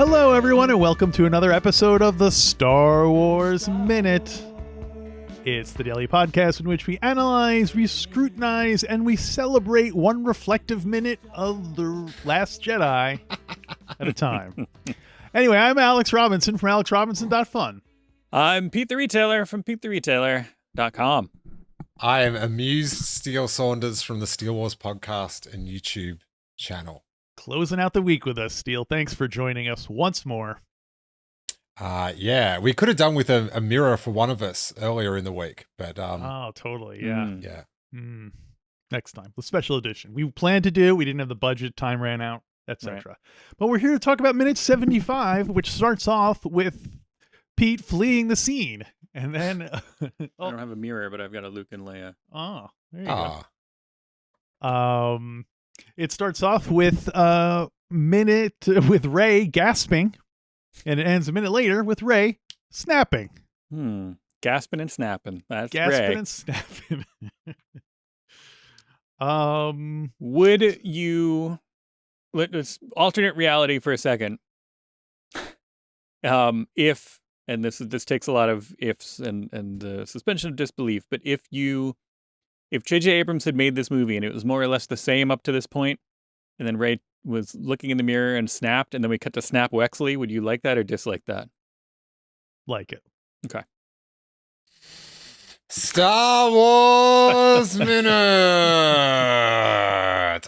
Hello, everyone, and welcome to another episode of the Star Wars Minute. It's the daily podcast in which we analyze, we scrutinize, and we celebrate one reflective minute of The Last Jedi at a time. Anyway, I'm Alex Robinson from alexrobinson.fun. I'm Pete the Retailer from PeteTheRetailer.com. I am amused Steele Saunders from the Steele Wars podcast and YouTube channel. Closing out the week with us, Steele. Thanks for joining us once more. Yeah, we could have done with a mirror for one of us earlier in the week, but Oh, totally, yeah. yeah. Next time, the special edition. We planned to do, we didn't have the budget, time ran out, etc. Right. But we're here to talk about minute 75, which starts off with Pete fleeing the scene. And then I don't have a mirror, but I've got a Luke and Leia. Oh, there you go. It starts off with a minute with Rey gasping, and it ends a minute later with Rey snapping. Gasping and snapping. That's gasping Rey. And snapping. Would you let's alternate reality for a second? If, and this takes a lot of ifs and suspension of disbelief, but if J.J. Abrams had made this movie and it was more or less the same up to this point, and then Rey was looking in the mirror and snapped, and then we cut to Snap Wexley, would you like that or dislike that? Like it. Okay. Star Wars Minute!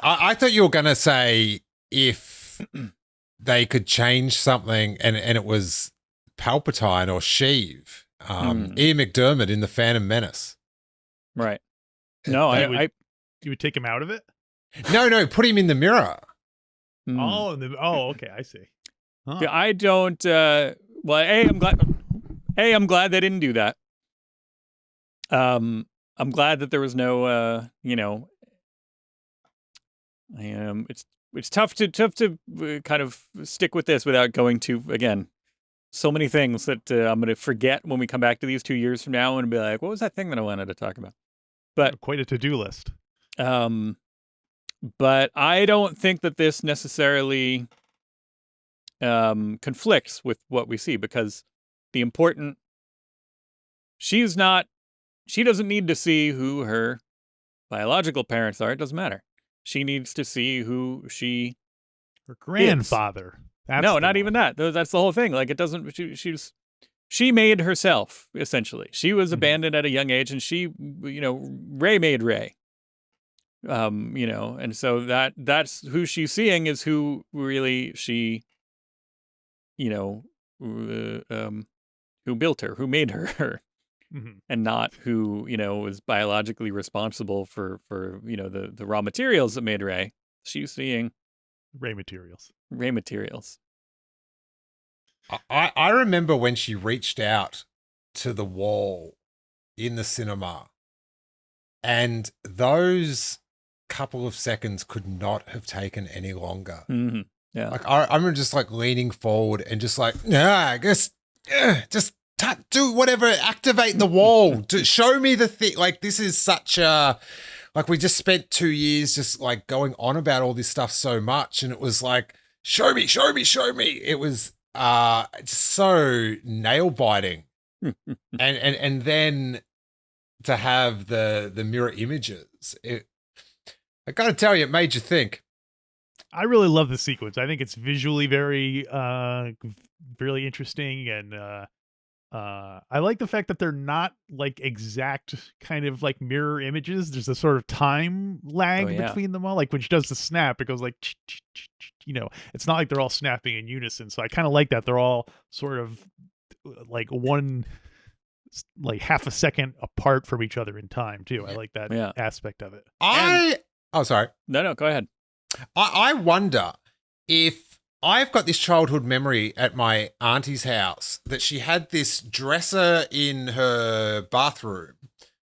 I thought you were going to say if they could change something and it was Palpatine or Sheev. Ian McDermott in The Phantom Menace. Right. No, you would take him out of it? No, put him in the mirror. Oh, okay, I see. Huh. Yeah, I don't. I'm glad they didn't do that. I'm glad that there was no. It's tough to kind of stick with this without going to, again, so many things that I'm going to forget when we come back to these 2 years from now and be like, what was that thing that I wanted to talk about? But quite a to-do list. But I don't think that this necessarily conflicts with what we see, because she doesn't need to see who her biological parents are. It doesn't matter. She needs to see who her grandfather. No, not even that. That's the whole thing. Like, it doesn't. She made herself, essentially. She was abandoned at a young age, and Rey made Rey. And so that's who she's seeing is who really she, who built her, who made her, and not who, was biologically responsible for the raw materials that made Rey. She's seeing Rey materials. I remember when she reached out to the wall in the cinema, and those couple of seconds could not have taken any longer. Yeah. Like I remember just like leaning forward and just like, do whatever, activate the wall, show me the thing. Like, this is such a, like, we just spent 2 years just like going on about all this stuff so much, and it was like, show me. It was just so nail biting, and then to have the mirror images, I gotta tell you, it made you think. I really love the sequence. I think it's visually very, really interesting, and I like the fact that they're not like exact kind of like mirror images. There's a sort of time lag between them all. Like when she does the snap, it goes like, it's not like they're all snapping in unison. So I kind of like that they're all sort of like one, like half a second apart from each other in time too. I like that aspect of it. Oh, sorry. No, go ahead. I wonder if I've got this childhood memory at my auntie's house that she had this dresser in her bathroom,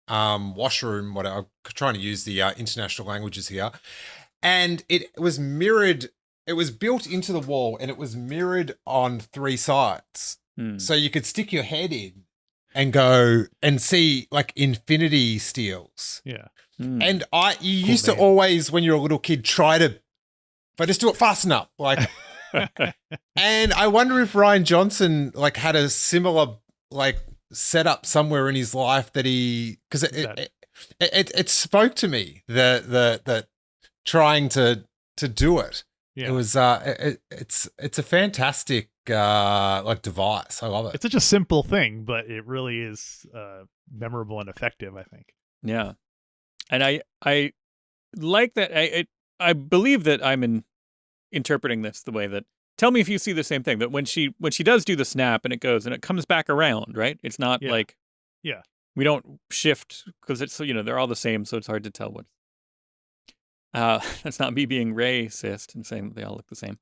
washroom, whatever. I'm trying to use the international languages here. And it was mirrored. It was built into the wall, and it was mirrored on 3 sides. So you could stick your head in and go and see like infinity steals. Yeah. And you used to always, when you're a little kid, try to, if I just do it fast enough, like And I wonder if Ryan Johnson like had a similar like setup somewhere in his life that he, because it spoke to me that trying to do it. Yeah. It was it's a fantastic like device. I love it. It's such a simple thing, but it really is memorable and effective, I think. Yeah. And I like that. I believe that I'm interpreting this the way that, tell me if you see the same thing, that when she does do the snap and it goes and it comes back around, right? It's not like, yeah, we don't shift because it's, they're all the same. So it's hard to tell what, that's not me being racist and saying that they all look the same.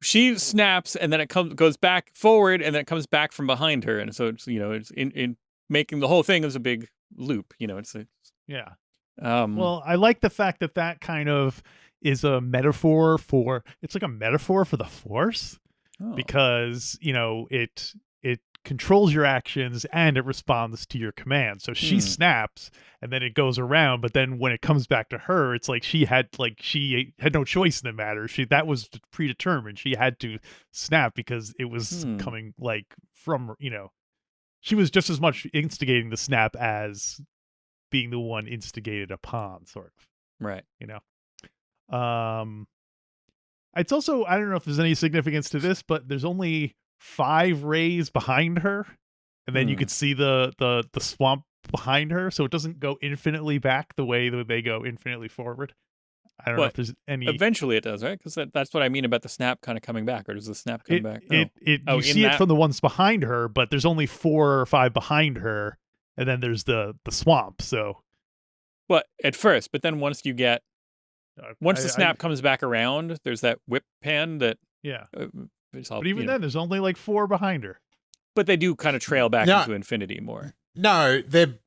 She snaps and then it goes back forward and then it comes back from behind her. And so it's, it's in making the whole thing as a big loop, yeah. Well, I like the fact that kind of is a metaphor for, it's like a metaphor for the Force, because, it controls your actions and it responds to your commands. So she snaps and then it goes around, but then when it comes back to her, it's like she had no choice in the matter. That was predetermined. She had to snap because it was coming like from, she was just as much instigating the snap as being the one instigated upon, sort of. Right. It's also, I don't know if there's any significance to this, but there's only 5 Reys behind her, and then you could see the swamp behind her, so it doesn't go infinitely back the way that they go infinitely forward. I don't know if there's any. Eventually it does, right? Because that's what I mean about the snap kind of coming back, or does the snap come back? No. You see it from the ones behind her, but there's only 4 or 5 behind her, and then there's the swamp. So, well, at first, but then once you get, once the snap comes back around, there's that whip pan that but even then, there's only like 4 behind her. But they do kind of trail back into infinity more. No,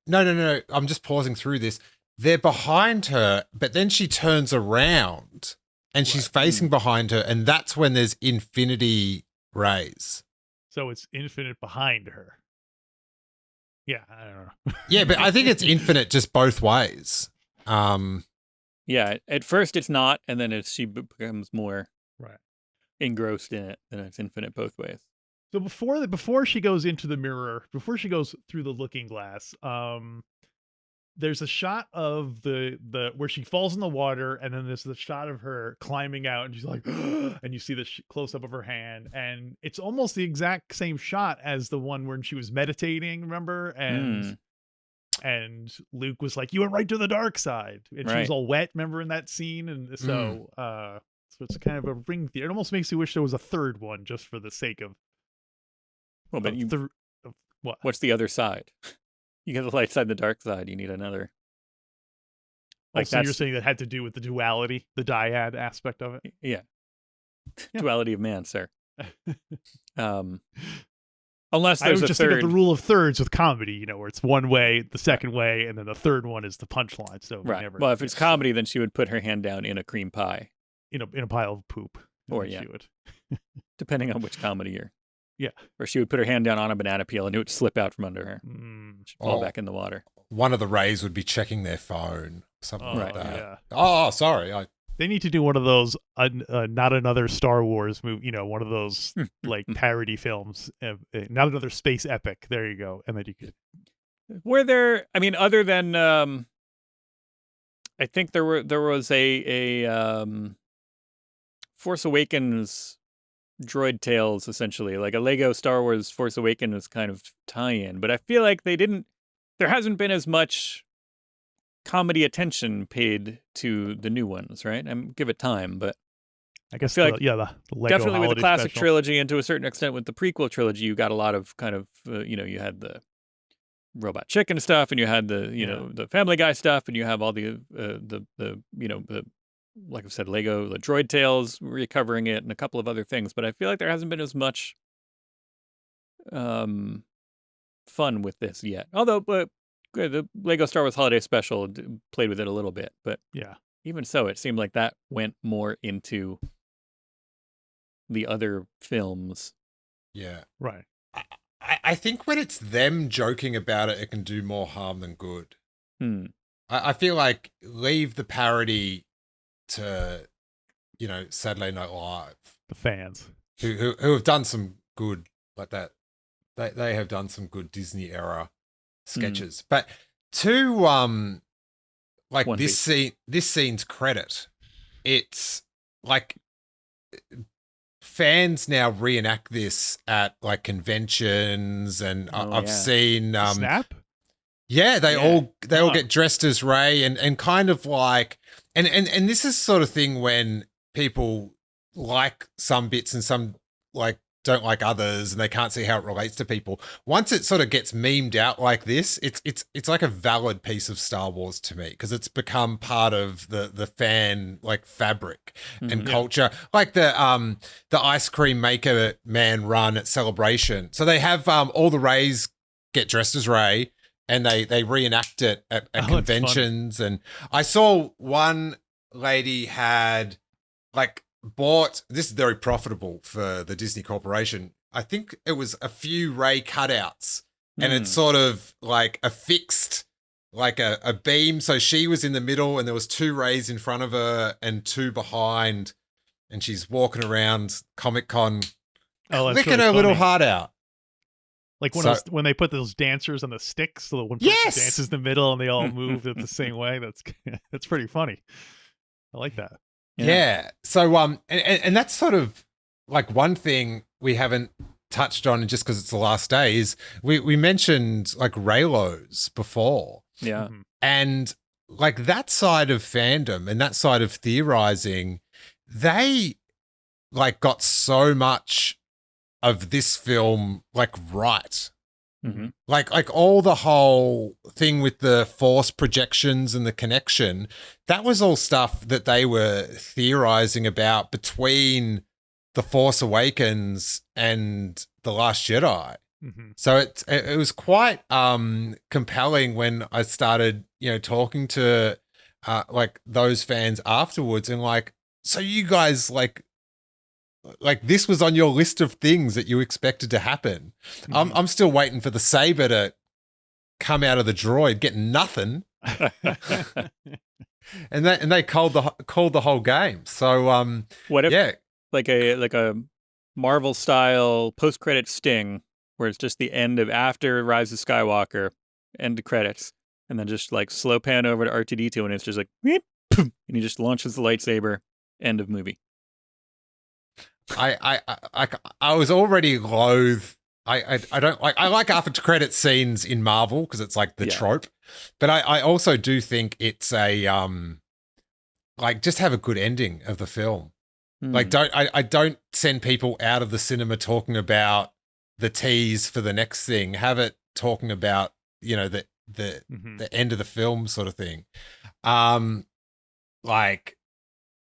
no. I'm just pausing through this. They're behind her, but then she turns around and she's facing behind her, and that's when there's infinity Reys. So it's infinite behind her. Yeah, I don't know. Yeah, but I think it's infinite just both ways. Yeah, at first it's not, and then as she becomes more engrossed in it, then it's infinite both ways. So before she goes into the mirror, before she goes through the looking glass, there's a shot of the where she falls in the water, and then there's the shot of her climbing out, and she's like, and you see the close up of her hand, and it's almost the exact same shot as the one when she was meditating, remember? And Luke was like, "You went right to the dark side," and she was all wet, remember, in that scene, and so so it's kind of a ring theory. It almost makes you wish there was a third one just for the sake of. Well, but what? What's the other side? You got the light side and the dark side. You need another. Like, so you're saying that had to do with the duality, the dyad aspect of it? Yeah. Duality of man, sir. Unless there's I was just thinking of the rule of thirds with comedy, where it's one way, the second way, and then the third one is the punchline. So well, if it's comedy, then she would put her hand down in a cream pie, in a pile of poop, or she would, depending on which comedy you're. Yeah. Or she would put her hand down on a banana peel and it would slip out from under her. She'd fall back in the water. One of the Reys would be checking their phone, something like that. Yeah. Oh, sorry. They need to do one of those, not another Star Wars movie, one of those like parody films, not another space epic. There you go. And then you could. Were there? I mean, other than, I think there was a Force Awakens droid tales, essentially, like a Lego Star Wars Force Awakens kind of tie-in, but I feel like there hasn't been as much comedy attention paid to the new ones, right? Give it time, but I guess the Lego definitely with the classic special trilogy, and to a certain extent with the prequel trilogy, you got a lot of kind of you had the Robot Chicken stuff, and you had the the Family Guy stuff, and you have all the like I said, Lego, the Droid Tales, recovering it, and a couple of other things. But I feel like there hasn't been as much fun with this yet. Although the Lego Star Wars Holiday Special played with it a little bit. But even so, it seemed like that went more into the other films. Yeah. Right. I think when it's them joking about it, it can do more harm than good. I feel like leave the parody to, Saturday Night Live, The fans. who have done some good like that. They have done some good Disney era sketches. But to like One this scene's credit, it's like fans now reenact this at like conventions, and I've seen Snap? yeah, they all get dressed as Rey, and kind of like and this is sort of thing when people like some bits and some like don't like others, and they can't see how it relates to people. Once it sort of gets memed out like this, it's like a valid piece of Star Wars to me, because it's become part of the fan like fabric and culture. Like the ice cream maker man run at Celebration. So they have all the Reys get dressed as Rey, and they reenact it at conventions. And I saw one lady had like bought, this is very profitable for the Disney Corporation, I think it was a few Rey cutouts, and it's sort of like affixed like a beam, so she was in the middle and there was 2 Reys in front of her and 2 behind, and she's walking around Comic-Con licking her little heart out. Like when they put those dancers on the sticks, so the one person dances in the middle and they all move it the same way. That's pretty funny. I like that. Yeah. So and that's sort of like one thing we haven't touched on, just because it's the last day, is we mentioned like Reylos before. Yeah. And like that side of fandom and that side of theorizing, they like got so much of this film like right. Like all the whole thing with the force projections and the connection, that was all stuff that they were theorizing about between The Force Awakens and The Last Jedi. So it was quite compelling when I started, talking to like those fans afterwards, and like, so you guys like this was on your list of things that you expected to happen. I'm still waiting for the saber to come out of the droid, get nothing. and they called the whole game. So what if like a Marvel style post credit sting, where it's just the end of after Rise of Skywalker, end of credits, and then just like slow pan over to R2-D2, and it's just like and he just launches the lightsaber, end of movie. I was already loath. I don't like, I like after credit scenes in Marvel because it's like the trope, but I also do think it's a like, just have a good ending of the film. Like I don't send people out of the cinema talking about the tease for the next thing. Have it talking about the end of the film sort of thing. Like.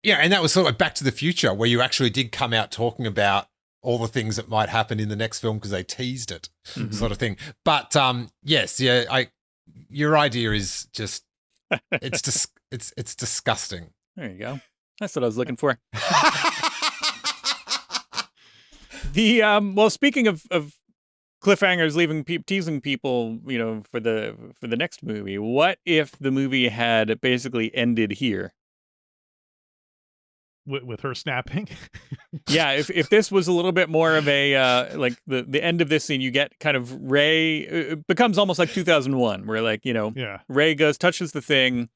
Yeah, and that was sort of like Back to the Future, where you actually did come out talking about all the things that might happen in the next film because they teased it, sort of thing. But yes, your idea is just it's disgusting. There you go. That's what I was looking for. Well, speaking of cliffhangers, teasing people, for the next movie, what if the movie had basically ended here? With her snapping. Yeah, if this was a little bit more of a like the end of this scene, you get kind of Rey, it becomes almost like 2001, where like Rey touches the thing,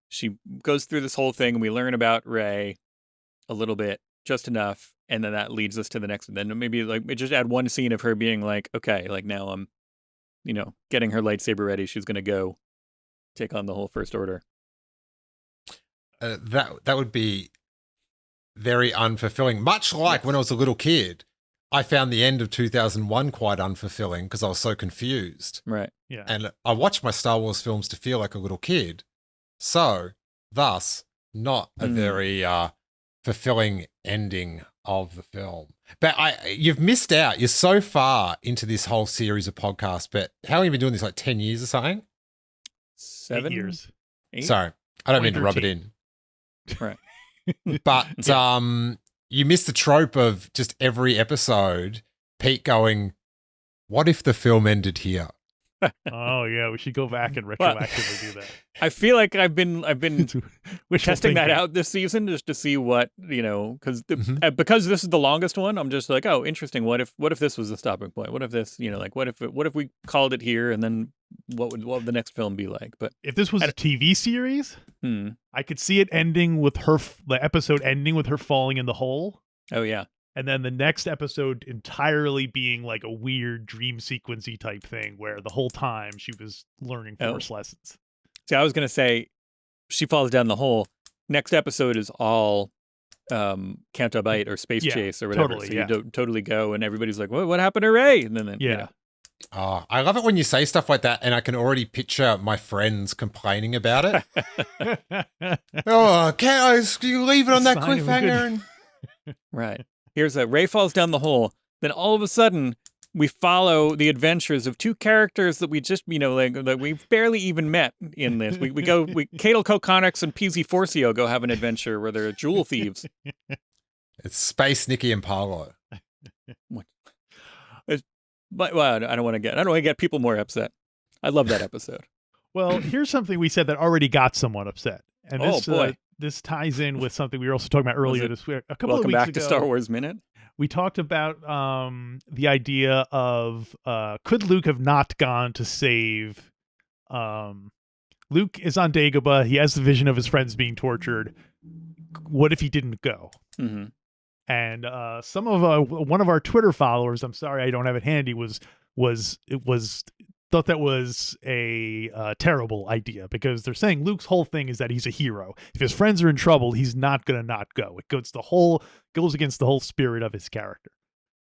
she goes through this whole thing, and we learn about Rey a little bit, just enough, and then that leads us to the next one. Then maybe like just add one scene of her being like, okay, like now I'm getting her lightsaber ready, she's gonna go take on the whole First Order. That would be very unfulfilling. Much like when I was a little kid, I found the end of 2001 quite unfulfilling because I was so confused. Right. Yeah. And I watched my Star Wars films to feel like a little kid. So, thus, not a very fulfilling ending of the film. But you've missed out. You're so far into this whole series of podcasts, but how long have you been doing this, like 10 years or something? 7 years. 8? Sorry, I don't mean to rub it in. Right. But you missed the trope of just every episode, Pete going, what if the film ended here? Oh yeah, we should go back and Well, retroactively do that. I feel like I've been Wishful testing that thinking. out this season just to see what, because Mhm. because this is the longest one. I'm just like, oh, interesting. What if this was the stopping point? What if this, like what if we called it here, and then what would the next film be like? But If this was a TV series, hmm. I could see it ending with the episode ending with her falling in the hole, Oh yeah. and then the next episode entirely being like a weird dream sequency type thing where the whole time she was learning Oh. Force lessons. See, I was gonna say she falls down the hole. Next episode is all Canto Bight or Space Yeah, Chase or whatever. totally, So yeah. you don't totally go, and everybody's like, what happened to Rey? And then Yeah. Oh, I love it when you say stuff like that, and I can already picture my friends complaining about it. Oh, you leave it on that Sign of a cliffhanger? good- Right. Here's Rey falls down the hole. Then all of a sudden, we follow the adventures of two characters that we just, like we've barely even met in this. Cato Kokonix and PZ Forcio go have an adventure where they're jewel thieves. It's Space Nikki and Paolo. But I don't want to get people more upset. I love that episode. Well, here's something we said that already got someone upset, and Oh, this boy. This ties in with something we were also talking about earlier it this week. A couple Welcome of weeks back ago, to Star Wars Minute. we talked about the idea of could Luke have not gone to save Luke is on Dagobah. He has the vision of his friends being tortured. What if he didn't go? Mm-hmm. And some of one of our Twitter followers, I'm sorry I don't have it handy, thought that was a terrible idea because they're saying Luke's whole thing is that he's a hero. If his friends are in trouble, he's not going to not go. It goes against the whole spirit of his character.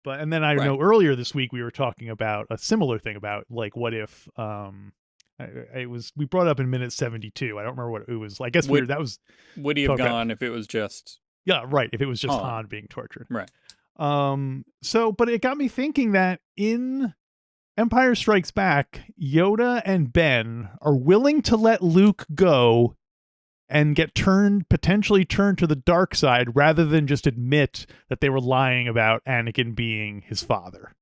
But and then I know earlier this week we were talking about a similar thing about like what if we brought it up in minute 72. I don't remember what it was. I guess Would he have Okay. gone if it was just yeah, right. If it was just Han. Han being tortured. Right. But it got me thinking that in Empire Strikes Back, Yoda and Ben are willing to let Luke go and get potentially turned to the dark side rather than just admit that they were lying about Anakin being his father.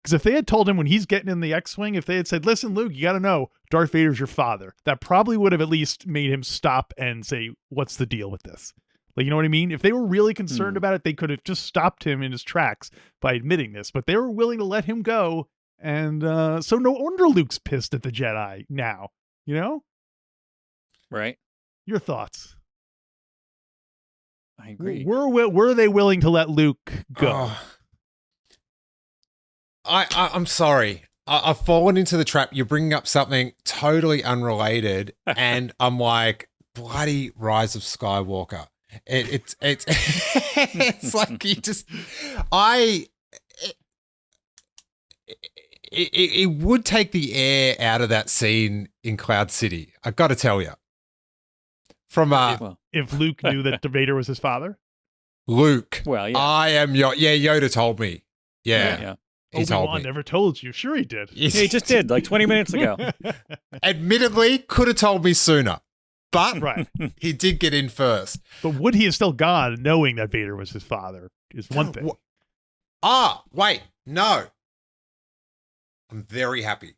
Because if they had told him when he's getting in the X-Wing, if they had said, listen, Luke, you got to know Darth Vader's your father, that probably would have at least made him stop and say, what's the deal with this? Like, you know what I mean? If they were really concerned about it, they could have just stopped him in his tracks by admitting this. But they were willing to let him go. And so no wonder Luke's pissed at the Jedi now, you know? right. Your thoughts? I agree. Were they willing to let Luke go? Oh. I'm sorry. I've fallen into the trap. You're bringing up something totally unrelated, and I'm like, bloody Rise of Skywalker. It's it's like you just it would take the air out of that scene in Cloud City. I got to tell you, from If Luke knew that Vader was his father? Luke. Well, yeah. I am Yoda told me. Yeah. Yeah. He told Obi-Wan me. never told you. Sure he did. Yeah, he just did like 20 minutes ago. Admittedly, could have told me sooner, but Right. he did get in first. But would he have still gone knowing that Vader was his father is one thing. Wait, no. I'm very happy.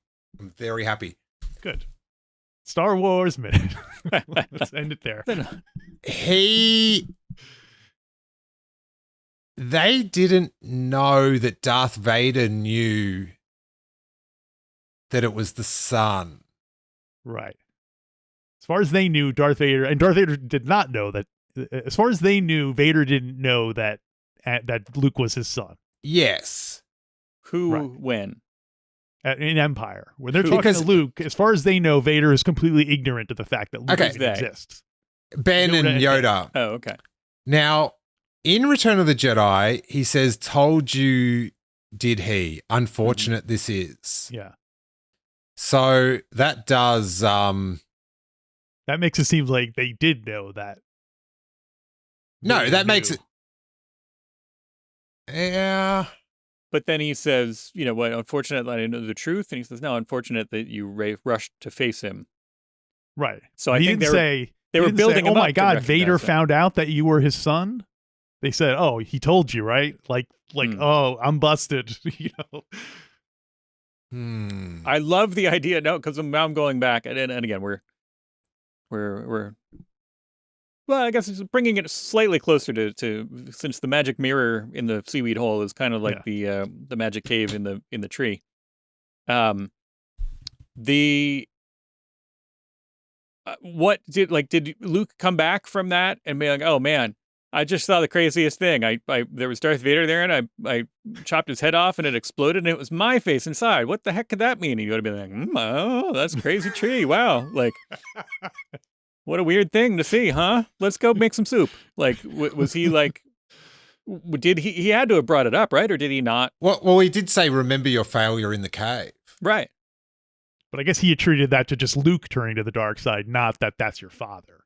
Good. Star Wars Minute. Let's end it there. They didn't know that Darth Vader knew that it was the son. Right. As far as they knew, Darth Vader did not know that. As far as they knew, Vader didn't know that Luke was his son. Yes. Who, Right. when? In Empire, when they're Who? talking Because- to Luke, as far as they know, Vader is completely ignorant of the fact that Luke Okay. even They. exists. Ben Yoda and and Yoda. Oh, okay. Now, in Return of the Jedi, he says, told you, did he? Unfortunate this is. Yeah, So that does, that makes it seem like they did know that. no, Vader that makes knew. it, yeah. But then he says, what, unfortunate that I didn't know the truth. And he says, no, unfortunate that you rushed to face him. Right. So I he think didn't say they he were didn't say, building oh him my up to God, recognize Vader him. found out that you were his son. They said, oh, he told you, right? Like, Hmm. oh, I'm busted. I love the idea. No, because now I'm going back, and again, we're well, I guess it's bringing it slightly closer to since the magic mirror in the seaweed hole is kind of like the magic cave in the tree. What did Luke come back from that and be like, oh man, I just saw the craziest thing. There was Darth Vader there, and I chopped his head off, and it exploded, and it was my face inside. What the heck could that mean? And you would have been like, oh, that's a crazy tree. Wow, like, what a weird thing to see, huh? Let's go make some soup. Like, was he like? Did he had to have brought it up, right? Or did he not? Well, he did say, "Remember your failure in the cave." Right. But I guess he attributed that to just Luke turning to the dark side, not that that's your father.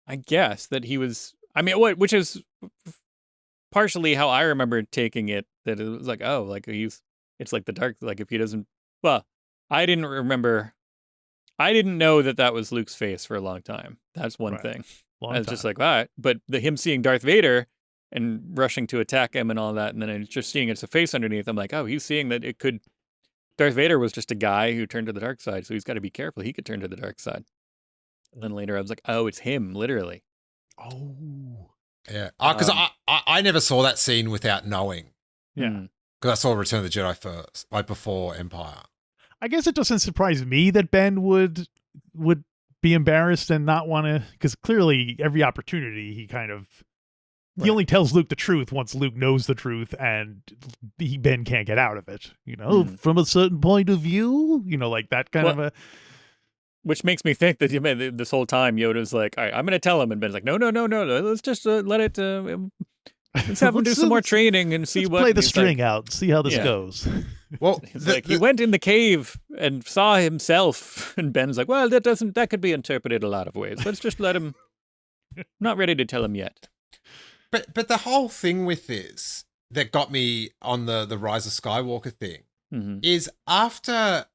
I guess that he was. I mean, which is partially how I remember taking it. That it was like, oh, like it's like the dark. Like if he doesn't. Well, I didn't remember. I didn't know that was Luke's face for a long time. That's one thing. I was just like, all right. But him seeing Darth Vader and rushing to attack him and all that, and then just seeing it's a face underneath, I'm like, oh, he's seeing that it could. Darth Vader was just a guy who turned to the dark side, so he's got to be careful. He could turn to the dark side. And then later I was like, oh, it's him, literally. Oh. Yeah. Because I never saw that scene without knowing. Yeah. Because I saw Return of the Jedi first, like before Empire. I guess it doesn't surprise me that Ben would be embarrassed and not want to, because clearly every opportunity he kind of, he only tells Luke the truth once Luke knows the truth, and Ben can't get out of it. You know, from a certain point of view, you know, like that kind of a. Which makes me think that this whole time Yoda's like, all right, I'm going to tell him, and Ben's like, no, let's just let it. Let's have him do some more training and see what. Play the string out, see how this goes. Well, he went in the cave and saw himself, and Ben's like, well, that could be interpreted a lot of ways. Let's just let him. Not ready to tell him yet. But the whole thing with this that got me on the Rise of Skywalker thing is after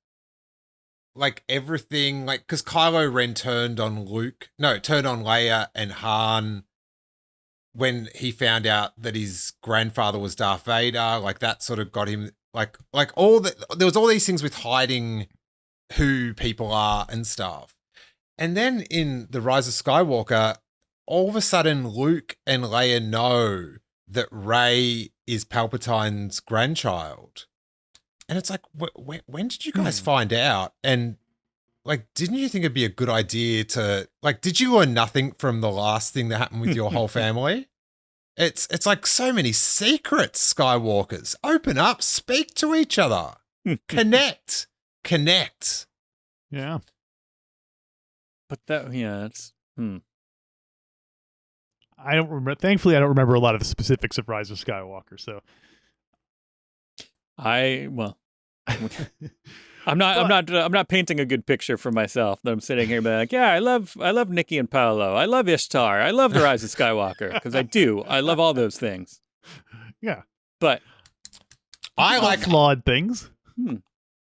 like everything, like because Kylo Ren turned on Leia and Han when he found out that his grandfather was Darth Vader, like that sort of got him like there was all these things with hiding who people are and stuff. And then in the Rise of Skywalker, all of a sudden, Luke and Leia know that Rey is Palpatine's grandchild. And it's like, when did you guys find out? And, like, didn't you think it'd be a good idea to, like, did you learn nothing from the last thing that happened with your whole family? It's like so many secrets, Skywalkers. Open up, speak to each other, connect. Yeah. But it's... I don't remember. Thankfully, I don't remember a lot of the specifics of Rise of Skywalker. So, I'm not painting a good picture for myself. That I'm sitting here being like, yeah, I love Nikki and Paolo. I love Ishtar. I love the Rise of Skywalker because I do. I love all those things. Yeah, but I like flawed things.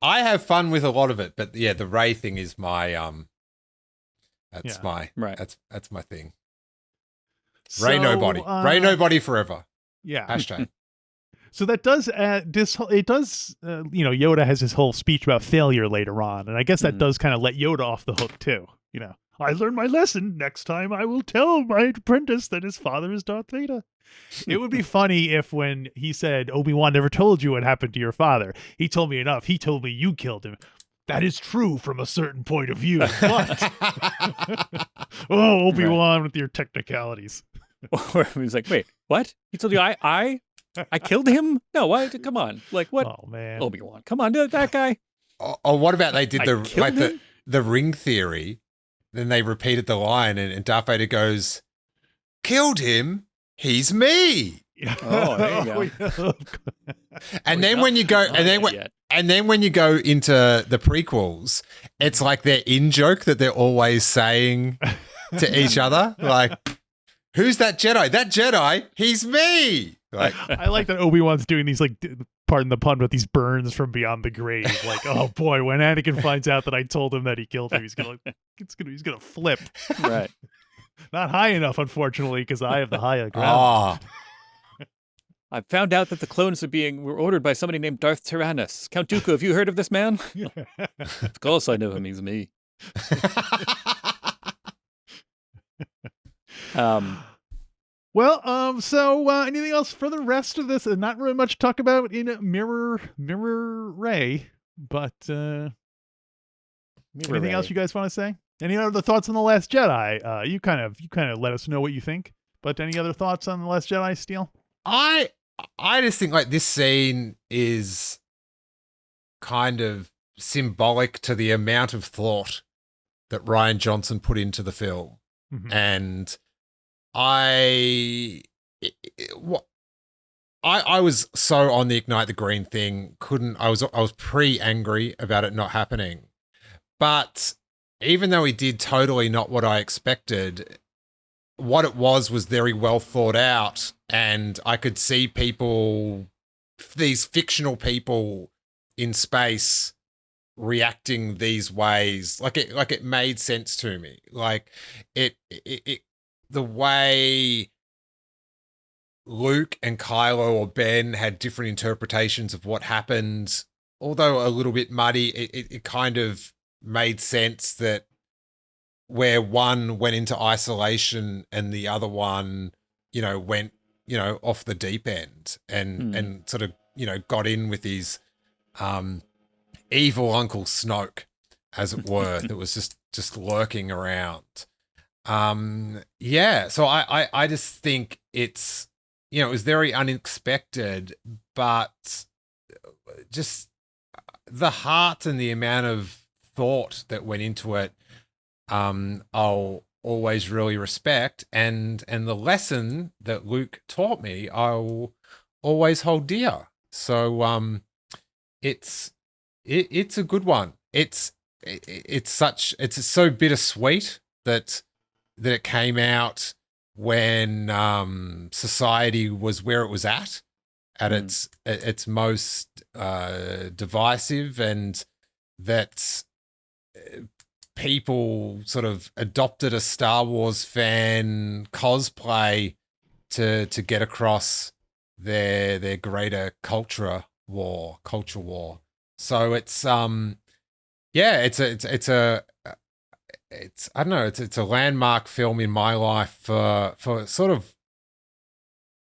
I have fun with a lot of it, but yeah, the Rey thing is my that's my thing. Rey nobody. Rey nobody forever. Yeah. Hashtag. So that does Yoda has his whole speech about failure later on, and I guess that does kind of let Yoda off the hook too. You know, I learned my lesson. Next time I will tell my apprentice that his father is Darth Vader. It would be funny if when he said, Obi-Wan never told you what happened to your father. He told me enough. He told me you killed him. That is true from a certain point of view. But Obi-Wan with your technicalities. Or he was like, wait, what? He told you I killed him? No, why? Come on. Like, what? Oh, man. Obi-Wan. Come on, that guy. Or what about they did the ring theory? Then they repeated the line and Darth Vader goes, killed him? He's me. Oh, there you go. And then when you go, and then when you go into the prequels, it's like their in joke that they're always saying to each other, like, who's that Jedi? That Jedi, he's me. Like, I like that Obi-Wan's doing these, like, pardon the pun, but these burns from beyond the grave. Like, oh boy, when Anakin finds out that I told him that he killed him, he's gonna flip. Right. Not high enough, unfortunately, because I have the higher ground. I found out that the clones were ordered by somebody named Darth Tyrannus. Count Dooku, have you heard of this man? Of course I know him. He's me. So anything else for the rest of this? Not really much to talk about in Mirror Ray, but anything else you guys want to say? Any other thoughts on The Last Jedi? You kind of let us know what you think. But any other thoughts on The Last Jedi, Steele? I just think like this scene is kind of symbolic to the amount of thought that Rian Johnson put into the film. Mm-hmm. And I was so on the Ignite the Green thing. I was pretty angry about it not happening. But even though he did totally not what I expected, what it was very well thought out, and I could see these fictional people in space reacting these ways. Like it made sense to me. Like it the way Luke and Kylo or Ben had different interpretations of what happened, although a little bit muddy, it kind of made sense that where one went into isolation and the other one, went, off the deep end and sort of, got in with his evil Uncle Snoke, as it were, that was just lurking around. So I just think it's, it was very unexpected, but just the heart and the amount of thought that went into it, I'll always really respect, and the lesson that Luke taught me, I'll always hold dear. So it's a good one. It's so bittersweet that it came out when society was where it was at its most divisive, and that people sort of adopted a Star Wars fan cosplay to get across their greater culture war. So it's I don't know, it's a landmark film in my life for sort of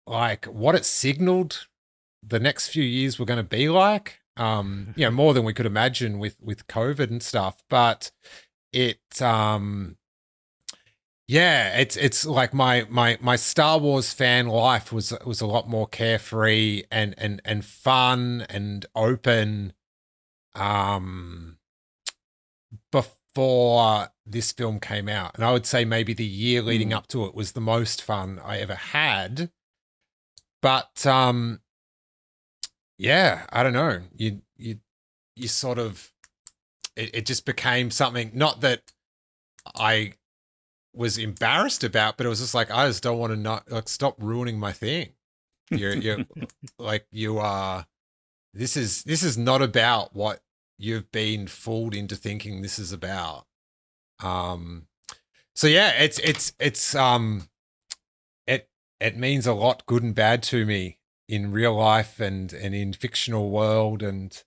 like what it signaled the next few years were going to be like. More than we could imagine with COVID and stuff, but it's like my Star Wars fan life was a lot more carefree and fun and open before this film came out. And I would say maybe the year leading up to it was the most fun I ever had. But I don't know. You sort of, it just became something, not that I was embarrassed about, but it was just like, I just don't want to stop ruining my thing. You're like, you are, this is not about what you've been fooled into thinking this is about. So yeah, it means a lot, good and bad, to me in real life and in fictional world. And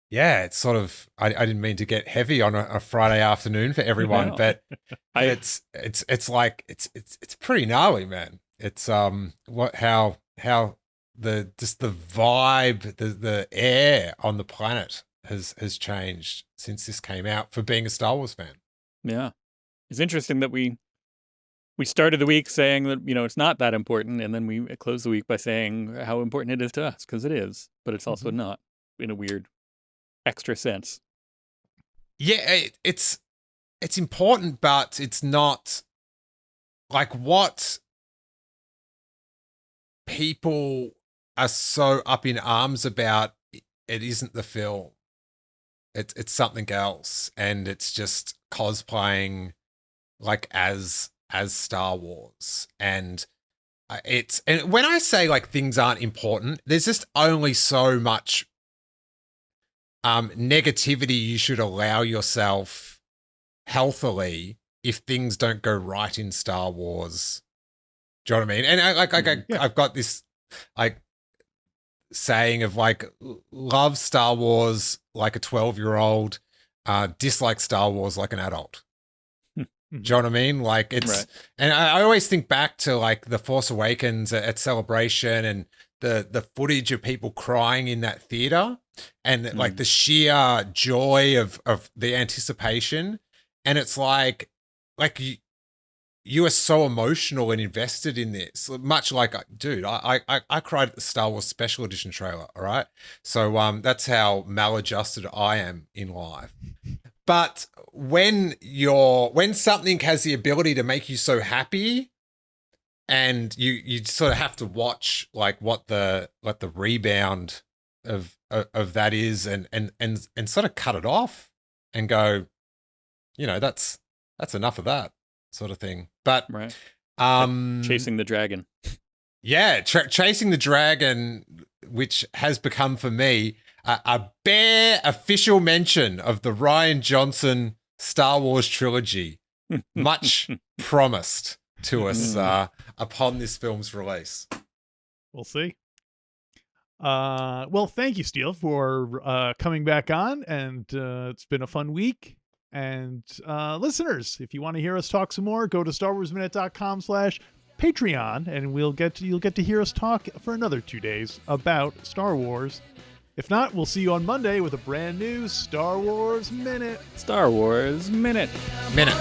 yeah, it's sort of, I didn't mean to get heavy on a Friday afternoon for everyone, No. but it's like, it's pretty gnarly, man. It's, how the vibe, the air on the planet has changed since this came out for being a Star Wars fan. Yeah. It's interesting that we started the week saying that, it's not that important, and then we close the week by saying how important it is to us, because it is, but it's also not, in a weird extra sense. Yeah, it's important, but it's not like what people are so up in arms about. It isn't the film. It's something else, and it's just cosplaying like as Star Wars. And and when I say like things aren't important, there's just only so much negativity you should allow yourself healthily if things don't go right in Star Wars. Do you know what I mean? And I've got this, like, saying of like love Star Wars like a 12-year-old, dislike Star Wars like an adult. Do you know what I mean? Like it's, Right. and I always think back to like The Force Awakens at Celebration and the footage of people crying in that theater and like the sheer joy of the anticipation. And it's like you are so emotional and invested in this, much like, dude, I cried at the Star Wars Special Edition trailer. All right. So that's how maladjusted I am in life. But when something has the ability to make you so happy, and you sort of have to watch like what the rebound of that is, and sort of cut it off and go, that's enough of that sort of thing. But Right. like Chasing the dragon. yeah, chasing the dragon, which has become for me a bare official mention of the Rian Johnson Star Wars trilogy, much promised to us upon this film's release. We'll see. Well, thank you, Steele, for coming back on, and it's been a fun week. And listeners, if you want to hear us talk some more, go to StarWarsMinute.com/Patreon, and you'll get to hear us talk for another 2 days about Star Wars. If not, we'll see you on Monday with a brand new Star Wars Minute. Star Wars Minute. Minute.